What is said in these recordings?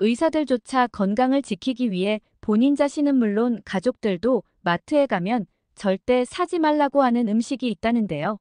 의사들조차 건강을 지키기 위해 본인 자신은 물론 가족들도 마트에 가면 절대 사지 말라고 하는 음식이 있다는데요.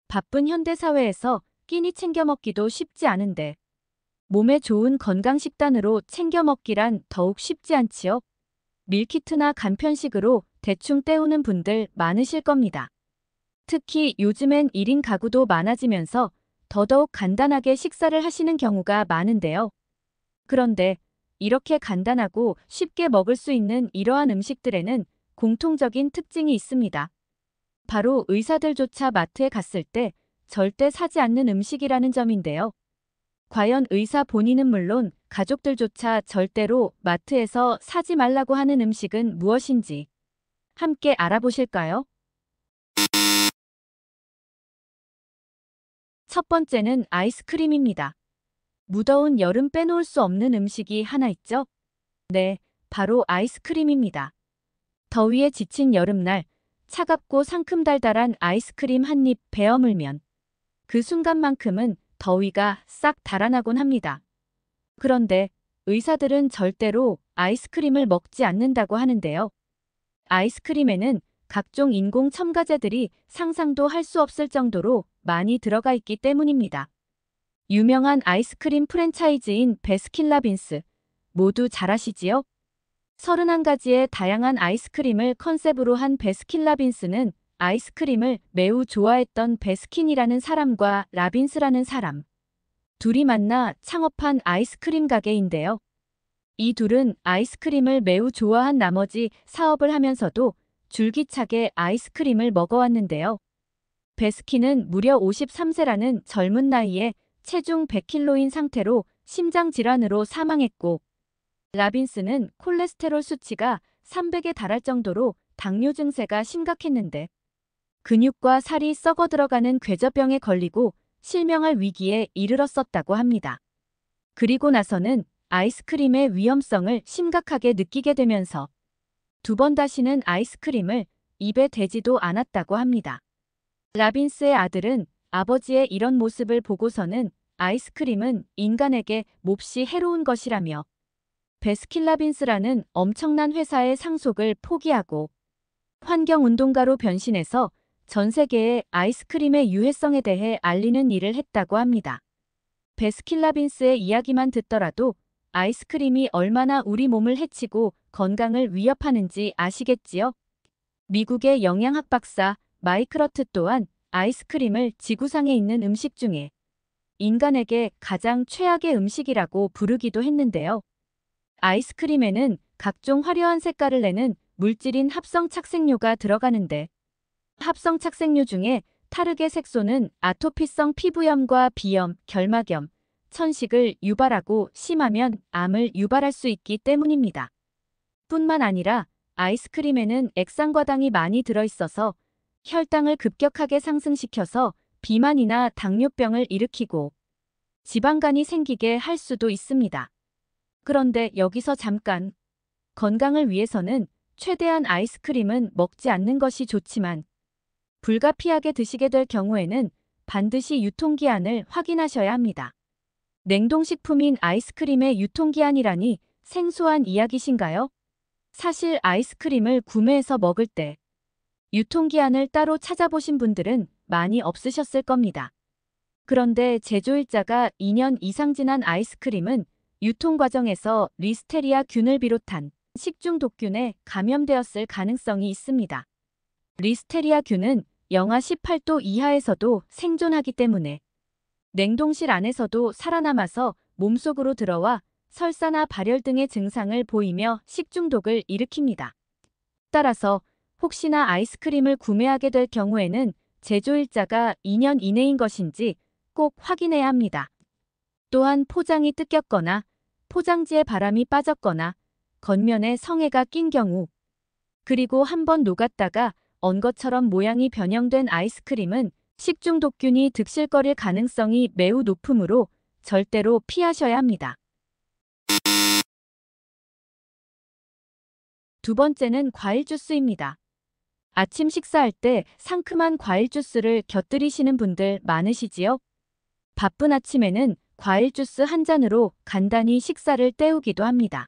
바쁜 현대사회에서 끼니 챙겨 먹기도 쉽지 않은데 몸에 좋은 건강 식단으로 챙겨 먹기란 더욱 쉽지 않지요. 밀키트나 간편식으로 대충 때우는 분들 많으실 겁니다. 특히 요즘엔 1인 가구도 많아지면서 더더욱 간단하게 식사를 하시는 경우가 많은데요. 그런데 이렇게 간단하고 쉽게 먹을 수 있는 이러한 음식들에는 공통적인 특징이 있습니다. 바로 의사들조차 마트에 갔을 때 절대 사지 않는 음식이라는 점인데요. 과연 의사 본인은 물론 가족들조차 절대로 마트에서 사지 말라고 하는 음식은 무엇인지 함께 알아보실까요? 첫 번째는 아이스크림입니다. 무더운 여름 빼놓을 수 없는 음식이 하나 있죠? 네, 바로 아이스크림입니다. 더위에 지친 여름날, 차갑고 상큼달달한 아이스크림 한 입 베어 물면 그 순간만큼은 더위가 싹 달아나곤 합니다. 그런데 의사들은 절대로 아이스크림을 먹지 않는다고 하는데요. 아이스크림에는 각종 인공 첨가제들이 상상도 할 수 없을 정도로 많이 들어가 있기 때문입니다. 유명한 아이스크림 프랜차이즈인 베스킨라빈스, 모두 잘 아시지요? 31가지의 다양한 아이스크림을 컨셉으로 한 베스킨라빈스는 아이스크림을 매우 좋아했던 베스킨이라는 사람과 라빈스라는 사람, 둘이 만나 창업한 아이스크림 가게인데요. 이 둘은 아이스크림을 매우 좋아한 나머지 사업을 하면서도 줄기차게 아이스크림을 먹어왔는데요. 베스킨은 무려 53세라는 젊은 나이에 체중 100kg인 상태로 심장질환으로 사망했고, 라빈스는 콜레스테롤 수치가 300에 달할 정도로 당뇨 증세가 심각했는데 근육과 살이 썩어 들어가는 궤저병에 걸리고 실명할 위기에 이르렀었다고 합니다. 그리고 나서는 아이스크림의 위험성을 심각하게 느끼게 되면서 두 번 다시는 아이스크림을 입에 대지도 않았다고 합니다. 라빈스의 아들은 아버지의 이런 모습을 보고서는 아이스크림은 인간에게 몹시 해로운 것이라며 베스킨라빈스라는 엄청난 회사의 상속을 포기하고 환경운동가로 변신해서 전 세계에 아이스크림의 유해성에 대해 알리는 일을 했다고 합니다. 베스킨라빈스의 이야기만 듣더라도 아이스크림이 얼마나 우리 몸을 해치고 건강을 위협하는지 아시겠지요? 미국의 영양학 박사 마이크러트 또한 아이스크림을 지구상에 있는 음식 중에 인간에게 가장 최악의 음식이라고 부르기도 했는데요. 아이스크림에는 각종 화려한 색깔을 내는 물질인 합성착색료가 들어가는데 합성착색료 중에 타르게 색소는 아토피성 피부염과 비염, 결막염, 천식을 유발하고 심하면 암을 유발할 수 있기 때문입니다. 뿐만 아니라 아이스크림에는 액상과당이 많이 들어있어서 혈당을 급격하게 상승시켜서 비만이나 당뇨병을 일으키고 지방간이 생기게 할 수도 있습니다. 그런데 여기서 잠깐, 건강을 위해서는 최대한 아이스크림은 먹지 않는 것이 좋지만 불가피하게 드시게 될 경우에는 반드시 유통기한을 확인하셔야 합니다. 냉동식품인 아이스크림의 유통기한이라니 생소한 이야기신가요? 사실 아이스크림을 구매해서 먹을 때 유통기한을 따로 찾아보신 분들은 많이 없으셨을 겁니다. 그런데 제조일자가 2년 이상 지난 아이스크림은 유통 과정에서 리스테리아 균을 비롯한 식중독균에 감염되었을 가능성이 있습니다. 리스테리아 균은 영하 18도 이하에서도 생존하기 때문에 냉동실 안에서도 살아남아서 몸속으로 들어와 설사나 발열 등의 증상을 보이며 식중독을 일으킵니다. 따라서 혹시나 아이스크림을 구매하게 될 경우에는 제조일자가 2년 이내인 것인지 꼭 확인해야 합니다. 또한 포장이 뜯겼거나 포장지에 바람이 빠졌거나 겉면에 성에가 낀 경우, 그리고 한번 녹았다가 언 것처럼 모양이 변형된 아이스크림은 식중독균이 득실거릴 가능성이 매우 높으므로 절대로 피하셔야 합니다. 두 번째는 과일 주스입니다. 아침 식사할 때 상큼한 과일 주스를 곁들이시는 분들 많으시지요? 바쁜 아침에는 과일 주스 한 잔으로 간단히 식사를 때우기도 합니다.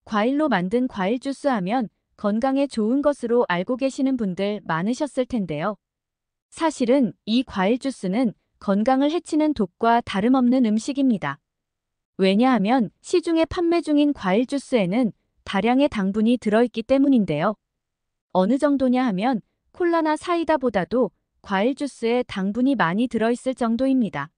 과일로 만든 과일 주스 하면 건강에 좋은 것으로 알고 계시는 분들 많으셨을 텐데요. 사실은 이 과일 주스는 건강을 해치는 독과 다름없는 음식입니다. 왜냐하면 시중에 판매 중인 과일 주스에는 다량의 당분이 들어있기 때문인데요. 어느 정도냐 하면 콜라나 사이다보다도 과일 주스에 당분이 많이 들어있을 정도입니다.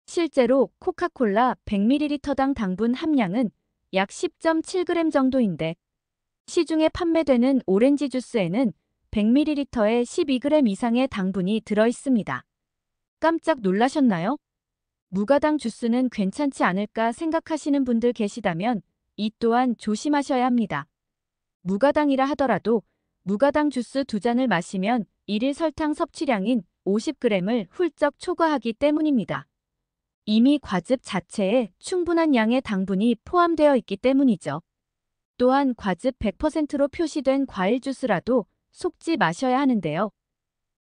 실제로 코카콜라 100ml당 당분 함량은 약 10.7g 정도인데 시중에 판매되는 오렌지 주스에는 100ml에 12g 이상의 당분이 들어있습니다. 깜짝 놀라셨나요? 무가당 주스는 괜찮지 않을까 생각하시는 분들 계시다면 이 또한 조심하셔야 합니다. 무가당이라 하더라도 무가당 주스 2잔을 마시면 일일 설탕 섭취량인 50g을 훌쩍 초과하기 때문입니다. 이미 과즙 자체에 충분한 양의 당분이 포함되어 있기 때문이죠. 또한 과즙 100%로 표시된 과일 주스라도 속지 마셔야 하는데요.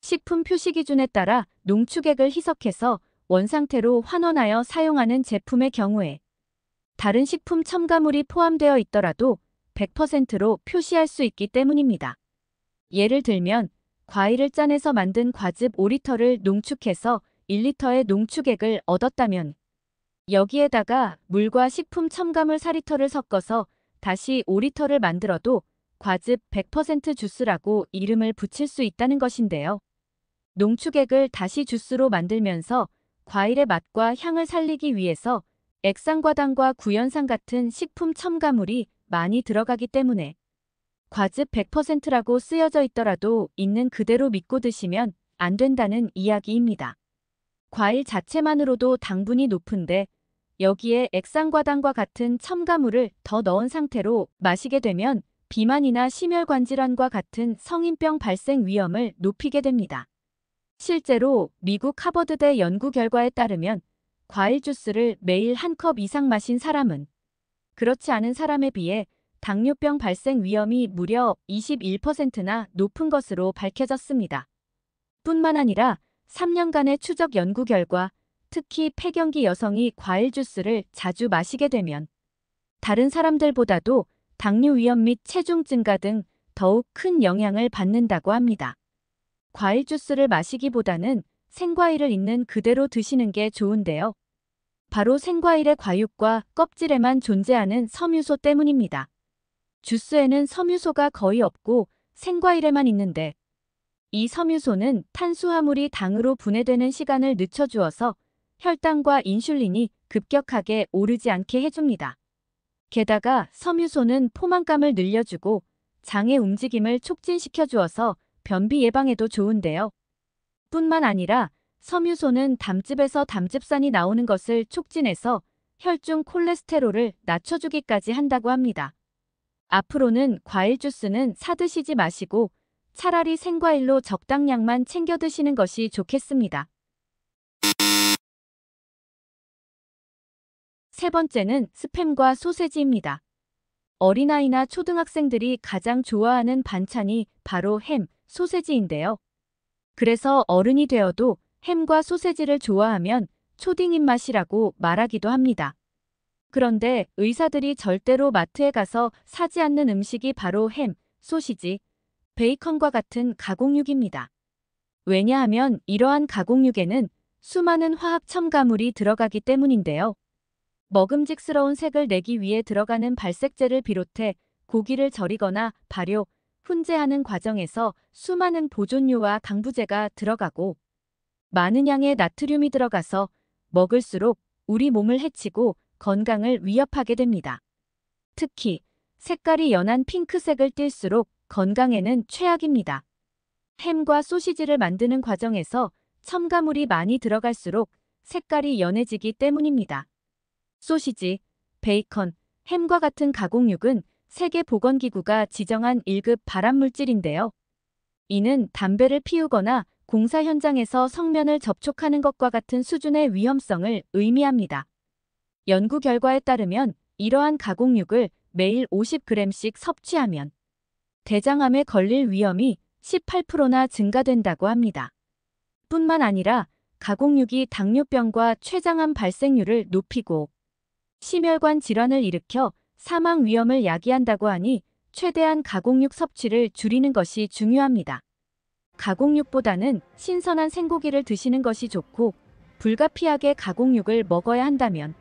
식품 표시 기준에 따라 농축액을 희석해서 원상태로 환원하여 사용하는 제품의 경우에 다른 식품 첨가물이 포함되어 있더라도 100%로 표시할 수 있기 때문입니다. 예를 들면 과일을 짜내서 만든 과즙 5리터를 농축해서 1리터의 농축액을 얻었다면 여기에다가 물과 식품 첨가물 4리터를 섞어서 다시 5리터를 만들어도 과즙 100% 주스라고 이름을 붙일 수 있다는 것인데요. 농축액을 다시 주스로 만들면서 과일의 맛과 향을 살리기 위해서 액상과당과 구연산 같은 식품 첨가물이 많이 들어가기 때문에 과즙 100%라고 쓰여져 있더라도 있는 그대로 믿고 드시면 안 된다는 이야기입니다. 과일 자체만으로도 당분이 높은데 여기에 액상과당과 같은 첨가물을 더 넣은 상태로 마시게 되면 비만이나 심혈관 질환과 같은 성인병 발생 위험을 높이게 됩니다. 실제로 미국 하버드대 연구 결과에 따르면 과일 주스를 매일 한 컵 이상 마신 사람은 그렇지 않은 사람에 비해 당뇨병 발생 위험이 무려 21%나 높은 것으로 밝혀졌습니다. 뿐만 아니라 3년간의 추적 연구 결과 특히 폐경기 여성이 과일 주스를 자주 마시게 되면 다른 사람들보다도 당뇨 위험 및 체중 증가 등 더욱 큰 영향을 받는다고 합니다. 과일 주스를 마시기보다는 생과일을 있는 그대로 드시는 게 좋은데요. 바로 생과일의 과육과 껍질에만 존재하는 섬유소 때문입니다. 주스에는 섬유소가 거의 없고 생과일에만 있는데 이 섬유소는 탄수화물이 당으로 분해되는 시간을 늦춰주어서 혈당과 인슐린이 급격하게 오르지 않게 해줍니다. 게다가 섬유소는 포만감을 늘려주고 장의 움직임을 촉진시켜주어서 변비 예방에도 좋은데요. 뿐만 아니라 섬유소는 담즙에서 담즙산이 나오는 것을 촉진해서 혈중 콜레스테롤을 낮춰주기까지 한다고 합니다. 앞으로는 과일 주스는 사드시지 마시고 차라리 생과일로 적당량만 챙겨 드시는 것이 좋겠습니다. 세 번째는 스팸과 소세지입니다. 어린아이나 초등학생들이 가장 좋아하는 반찬이 바로 햄, 소세지인데요. 그래서 어른이 되어도 햄과 소세지를 좋아하면 초딩 입맛이라고 말하기도 합니다. 그런데 의사들이 절대로 마트에 가서 사지 않는 음식이 바로 햄, 소시지, 베이컨과 같은 가공육입니다. 왜냐하면 이러한 가공육에는 수많은 화학 첨가물이 들어가기 때문인데요. 먹음직스러운 색을 내기 위해 들어가는 발색제를 비롯해 고기를 절이거나 발효, 훈제하는 과정에서 수많은 보존료와 강부제가 들어가고 많은 양의 나트륨이 들어가서 먹을수록 우리 몸을 해치고 건강을 위협하게 됩니다. 특히 색깔이 연한 핑크색을 띨수록 건강에는 최악입니다. 햄과 소시지를 만드는 과정에서 첨가물이 많이 들어갈수록 색깔이 연해지기 때문입니다. 소시지, 베이컨, 햄과 같은 가공육은 세계보건기구가 지정한 1급 발암물질인데요. 이는 담배를 피우거나 공사 현장에서 성면을 접촉하는 것과 같은 수준의 위험성을 의미합니다. 연구 결과에 따르면 이러한 가공육을 매일 50g씩 섭취하면 대장암에 걸릴 위험이 18%나 증가된다고 합니다. 뿐만 아니라 가공육이 당뇨병과 췌장암 발생률을 높이고 심혈관 질환을 일으켜 사망 위험을 야기한다고 하니 최대한 가공육 섭취를 줄이는 것이 중요합니다. 가공육보다는 신선한 생고기를 드시는 것이 좋고 불가피하게 가공육을 먹어야 한다면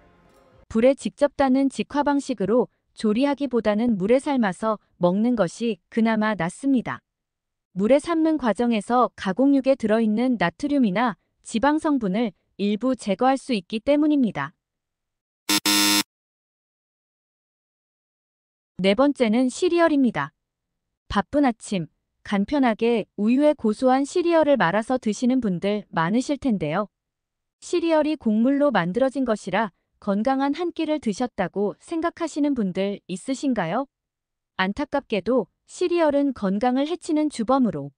불에 직접 닿는 직화 방식으로 조리하기보다는 물에 삶아서 먹는 것이 그나마 낫습니다. 물에 삶는 과정에서 가공육에 들어있는 나트륨이나 지방 성분을 일부 제거할 수 있기 때문입니다. 네 번째는 시리얼입니다. 바쁜 아침, 간편하게 우유에 고소한 시리얼을 말아서 드시는 분들 많으실 텐데요. 시리얼이 곡물로 만들어진 것이라 건강한 한 끼를 드셨다고 생각하시는 분들 있으신가요? 안타깝게도 시리얼은 건강을 해치는 주범으로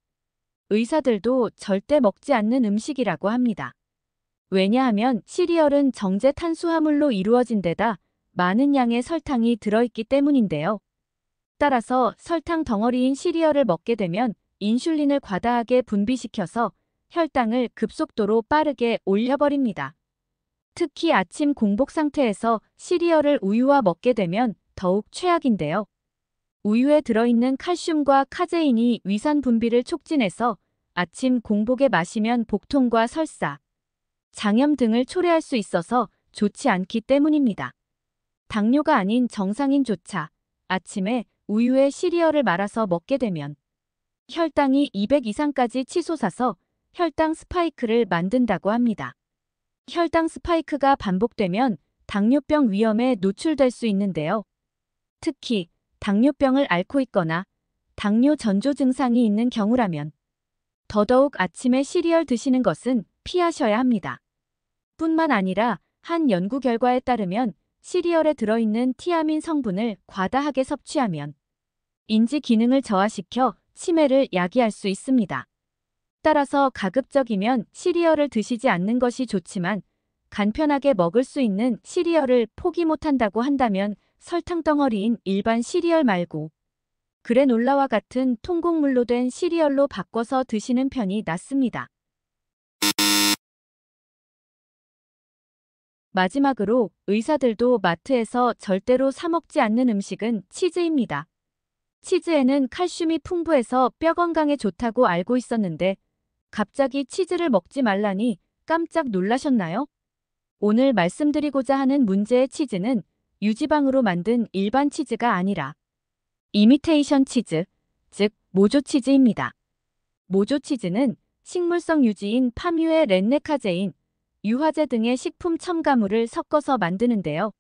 의사들도 절대 먹지 않는 음식이라고 합니다. 왜냐하면 시리얼은 정제 탄수화물로 이루어진 데다 많은 양의 설탕이 들어있기 때문인데요. 따라서 설탕 덩어리인 시리얼을 먹게 되면 인슐린을 과다하게 분비시켜서 혈당을 급속도로 빠르게 올려버립니다. 특히 아침 공복 상태에서 시리얼을 우유와 먹게 되면 더욱 최악인데요. 우유에 들어있는 칼슘과 카제인이 위산 분비를 촉진해서 아침 공복에 마시면 복통과 설사, 장염 등을 초래할 수 있어서 좋지 않기 때문입니다. 당뇨가 아닌 정상인조차 아침에 우유에 시리얼을 말아서 먹게 되면 혈당이 200 이상까지 치솟아서 혈당 스파이크를 만든다고 합니다. 혈당 스파이크가 반복되면 당뇨병 위험에 노출될 수 있는데요. 특히 당뇨병을 앓고 있거나 당뇨 전조 증상이 있는 경우라면 더더욱 아침에 시리얼 드시는 것은 피하셔야 합니다. 뿐만 아니라 한 연구 결과에 따르면 시리얼에 들어있는 티아민 성분을 과다하게 섭취하면 인지 기능을 저하시켜 치매를 야기할 수 있습니다. 따라서 가급적이면 시리얼을 드시지 않는 것이 좋지만 간편하게 먹을 수 있는 시리얼을 포기 못한다고 한다면 설탕 덩어리인 일반 시리얼 말고 그래놀라와 같은 통곡물로 된 시리얼로 바꿔서 드시는 편이 낫습니다. 마지막으로 의사들도 마트에서 절대로 사 먹지 않는 음식은 치즈입니다. 치즈에는 칼슘이 풍부해서 뼈 건강에 좋다고 알고 있었는데 갑자기 치즈를 먹지 말라니 깜짝 놀라셨나요? 오늘 말씀드리고자 하는 문제의 치즈는 유지방으로 만든 일반 치즈가 아니라 이미테이션 치즈, 즉 모조치즈입니다. 모조치즈는 식물성 유지인 파뮤에 렌네카제인, 유화제 등의 식품 첨가물을 섞어서 만드는데요.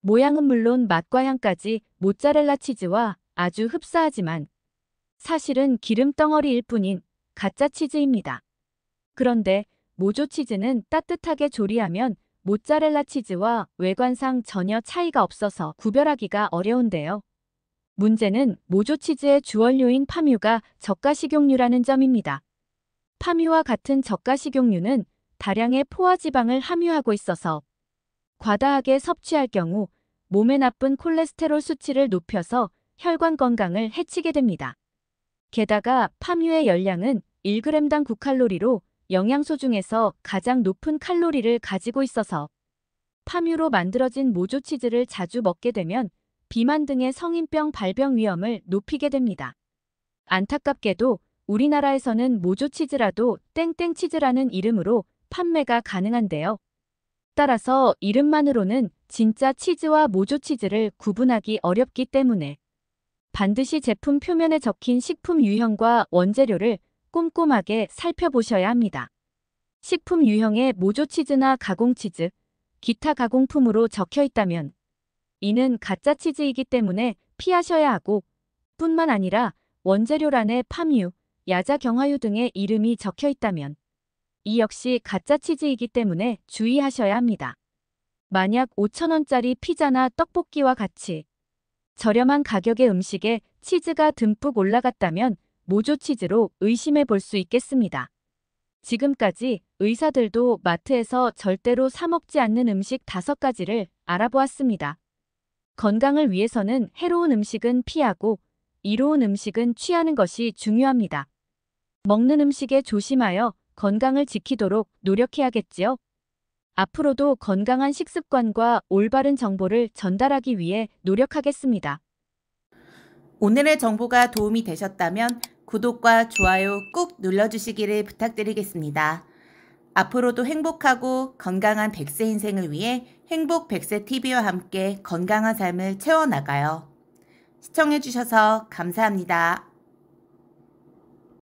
모양은 물론 맛과 향까지 모짜렐라 치즈와 아주 흡사하지만 사실은 기름 덩어리일 뿐인 가짜 치즈입니다. 그런데 모조치즈는 따뜻하게 조리하면 모짜렐라 치즈와 외관상 전혀 차이가 없어서 구별하기가 어려운데요. 문제는 모조치즈의 주원료인 파뮤가 저가식용유라는 점입니다. 파뮤와 같은 저가식용유는 다량의 포화지방을 함유하고 있어서 과다하게 섭취할 경우 몸에 나쁜 콜레스테롤 수치를 높여서 혈관 건강을 해치게 됩니다. 게다가 파뮤의 열량은 1g당 9칼로리로 영양소 중에서 가장 높은 칼로리를 가지고 있어서 파뮤로 만들어진 모조치즈를 자주 먹게 되면 비만 등의 성인병 발병 위험을 높이게 됩니다. 안타깝게도 우리나라에서는 모조치즈라도 땡땡치즈라는 이름으로 판매가 가능한데요. 따라서 이름만으로는 진짜 치즈와 모조치즈를 구분하기 어렵기 때문에 반드시 제품 표면에 적힌 식품 유형과 원재료를 꼼꼼하게 살펴보셔야 합니다. 식품 유형에 모조치즈나 가공치즈, 기타 가공품으로 적혀 있다면 이는 가짜 치즈이기 때문에 피하셔야 하고 뿐만 아니라 원재료란에 파뮤, 야자경화유 등의 이름이 적혀 있다면 이 역시 가짜 치즈이기 때문에 주의하셔야 합니다. 만약 5,000원짜리 피자나 떡볶이와 같이 저렴한 가격의 음식에 치즈가 듬뿍 올라갔다면 모조치즈로 의심해 볼 수 있겠습니다. 지금까지 의사들도 마트에서 절대로 사 먹지 않는 음식 5가지를 알아보았습니다. 건강을 위해서는 해로운 음식은 피하고 이로운 음식은 취하는 것이 중요합니다. 먹는 음식에 조심하여 건강을 지키도록 노력해야겠지요. 앞으로도 건강한 식습관과 올바른 정보를 전달하기 위해 노력하겠습니다. 오늘의 정보가 도움이 되셨다면 구독과 좋아요 꾹 눌러주시기를 부탁드리겠습니다. 앞으로도 행복하고 건강한 100세 인생을 위해 행복 100세 TV와 함께 건강한 삶을 채워나가요. 시청해주셔서 감사합니다.